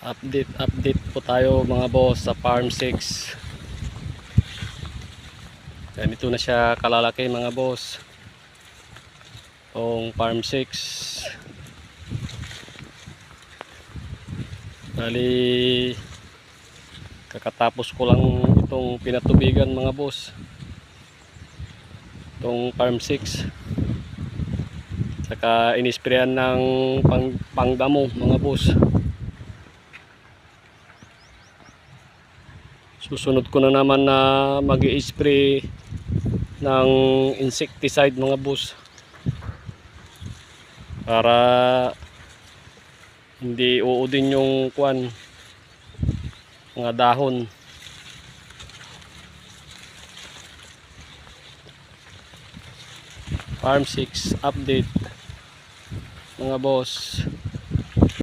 Update po tayo mga boss sa Farm 6. Ganito na siya kalalaki mga boss. Itong Farm 6. Bali kakatapos ko lang itong pinatubigan mga boss. Itong Farm 6. Saka inisprayan ng pangdamo mga boss. Susunod ko na naman na mag-i-spray ng insecticide mga boss, para hindi uudin yung mga dahon. Farm 6 update mga boss.